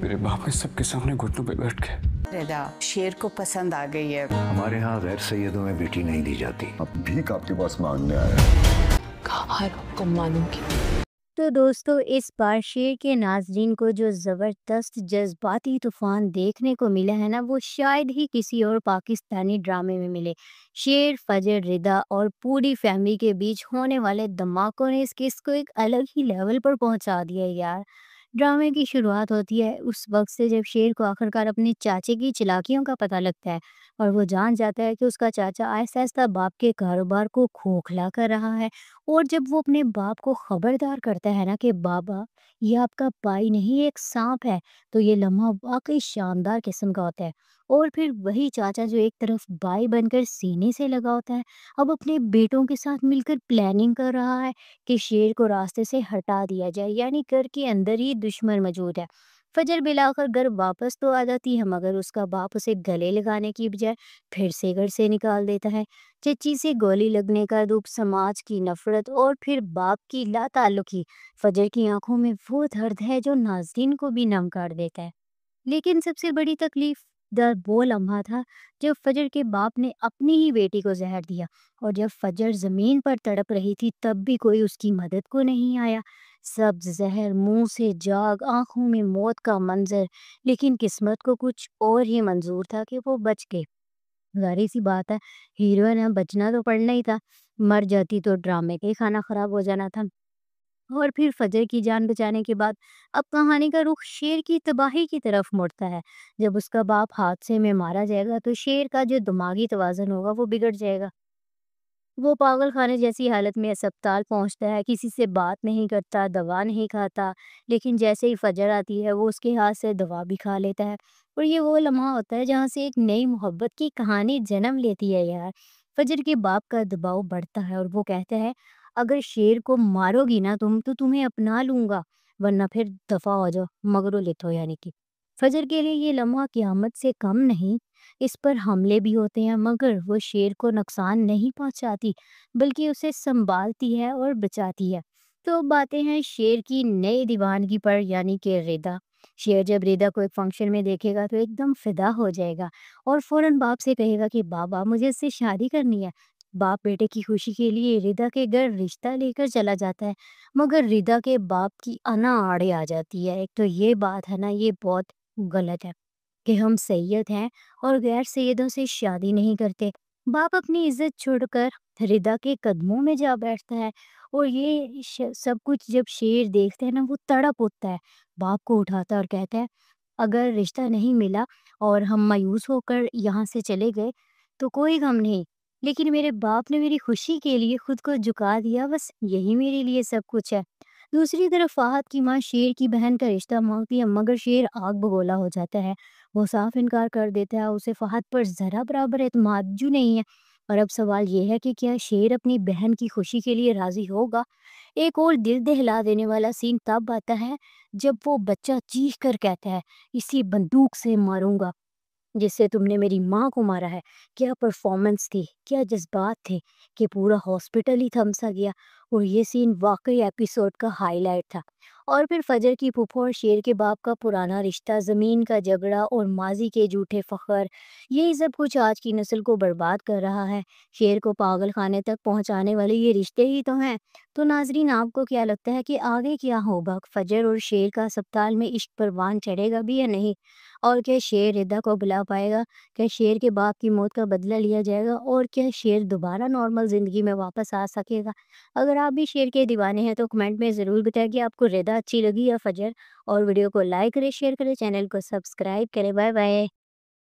मेरे बाप ने सबके सामने घुटनों पे बैठ के। रिदा शेर को पसंद आ गई है। हमारे यहाँ गैर सैयदों में बेटी नहीं दी जाती। अब भीख आपके पास मांगने आया। हर हुक्म मानूंगी। तो दोस्तों, इस बार शेर के नाज़रीन को जो ज़बरदस्त जज्बाती तूफान देखने को मिला है ना, वो शायद ही किसी और पाकिस्तानी ड्रामे में मिले। शेर, फजर, रिदा और पूरी फैमिली के बीच होने वाले धमाकों ने इस किस को एक अलग ही लेवल पर पहुंचा दिया है यार। ड्रामे की शुरुआत होती है उस वक्त से जब शेर को आखिरकार अपने चाचे की चालाकियों का पता लगता है और वो जान जाता है कि उसका चाचा आहिस्ता आहिस्ता बाप के कारोबार को खोखला कर रहा है। और जब वो अपने बाप को खबरदार करता है ना कि बाबा, ये आपका भाई नहीं, ये एक सांप है, तो ये लम्हा वाकई शानदार किस्म का होता है। और फिर वही चाचा जो एक तरफ भाई बनकर सीने से लगा होता है, अब अपने बेटों के साथ मिलकर प्लानिंग कर रहा है कि शेर को रास्ते से हटा दिया जाए, यानी घर के अंदर ही दुश्मन मौजूद है। फजर बिलाकर घर वापस तो आ जाती है, मगर उसका बाप उसे गले लगाने की बजाय फिर से घर से निकाल देता है। चच्ची से गोली लगने का दुख, समाज की नफरत और फिर बाप की लाताल्लुकी। फजर की आंखों में वो दर्द है जो नाज़रीन को भी नम कर देता है। लेकिन सबसे बड़ी तकलीफ दर्द वो लम्हा था जब फजर के बाप ने अपनी ही बेटी को जहर दिया, और जब फजर जमीन पर तड़प रही थी तब भी कोई उसकी मदद को नहीं आया। सब्ज जहर, मुंह से जाग, आंखों में मौत का मंजर। लेकिन किस्मत को कुछ और ही मंजूर था कि वो बच गए। जाहिर सी बात है, हीरोइन है, बचना तो पड़ना ही था। मर जाती तो ड्रामे का ही खाना खराब हो जाना था। और फिर फजर की जान बचाने के बाद अब कहानी का रुख शेर की तबाही की तरफ मुड़ता है। जब उसका बाप हादसे में मारा जाएगा तो शेर का जो दिमागी तवाज़ुन होगा वो बिगड़ जाएगा। वो पागल खाने जैसी हालत में अस्पताल पहुंचता है, किसी से बात नहीं करता, दवा नहीं खाता। लेकिन जैसे ही फजर आती है वो उसके हाथ से दवा भी खा लेता है। और ये वो लम्हा होता है जहाँ से एक नई मोहब्बत की कहानी जन्म लेती है यार। फजर के बाप का दबाव बढ़ता है और वो कहता है, अगर शेर को मारोगी ना तुम तो तुम्हें अपना लूंगा, वरना फिर दफा हो जाओ, मगरो लेतो यानी कि। फजर के लिए ये लम्हा क़यामत से कम नहीं। इस पर हमले भी होते हैं मगर वो शेर को नुकसान नहीं पहुंचाती, बल्कि उसे संभालती है और बचाती है। तो अब बातें हैं शेर की नई दीवानगी पर, यानी कि रिदा। शेर जब रिदा को एक फंक्शन में देखेगा तो एकदम फिदा हो जाएगा और फौरन बाप से कहेगा कि बाबा, मुझे इससे शादी करनी है। बाप बेटे की खुशी के लिए रिदा के घर रिश्ता लेकर चला जाता है, मगर रिदा के बाप की अना आड़े आ जाती है। एक तो ये बात है ना, ये बहुत गलत है कि हम सैयद हैं और गैर सैयदों से शादी नहीं करते। बाप अपनी इज्जत छोड़कर रिदा के कदमों में जा बैठता है। और ये सब कुछ जब शेर देखते हैं ना, वो तड़प उठता है, बाप को उठाता है और कहता है, अगर रिश्ता नहीं मिला और हम मायूस होकर यहाँ से चले गए तो कोई गम नहीं, लेकिन मेरे बाप ने मेरी खुशी के लिए खुद को झुका दिया, बस यही मेरे लिए सब कुछ है। दूसरी तरफ फाहद की माँ शेर की बहन का रिश्ता मांगती है, मगर शेर आग बगोला हो जाता है। वो साफ इनकार कर देता है, उसे फहद पर जरा बराबर एतमाद जो नहीं है। और अब सवाल ये है कि क्या शेर अपनी बहन की खुशी के लिए राजी होगा। एक और दिल दहला देने वाला सीन तब आता है जब वो बच्चा चीख कर कहता है, इसी बंदूक से मारूंगा जिससे तुमने मेरी माँ को मारा है। क्या परफॉर्मेंस थी, क्या जज्बात थे कि पूरा हॉस्पिटल ही थम सा गया। और ये सीन वाकई एपिसोड का हाईलाइट था। और फिर फजर की फूफो और शेर के बाप का पुराना रिश्ता, ज़मीन का झगड़ा और माजी के झूठे फ़ख्र, यही सब कुछ आज की नस्ल को बर्बाद कर रहा है। शेर को पागल खाने तक पहुंचाने वाले ये रिश्ते ही तो हैं। तो नाजरीन, आपको क्या लगता है कि आगे क्या होगा? फजर और शेर का अस्पताल में इश्क परवान चढ़ेगा भी या नहीं? और क्या शेर रिदा को बुला पाएगा? क्या शेर के बाप की मौत का बदला लिया जाएगा? और क्या शेर दोबारा नॉर्मल ज़िंदगी में वापस आ सकेगा? अगर आप भी शेर के दीवाने हैं तो कमेंट में ज़रूर बताएं कि आपको रिदा अच्छी लगी या फजर। और वीडियो को लाइक करें, शेयर करें, चैनल को सब्सक्राइब करें। Bye bye.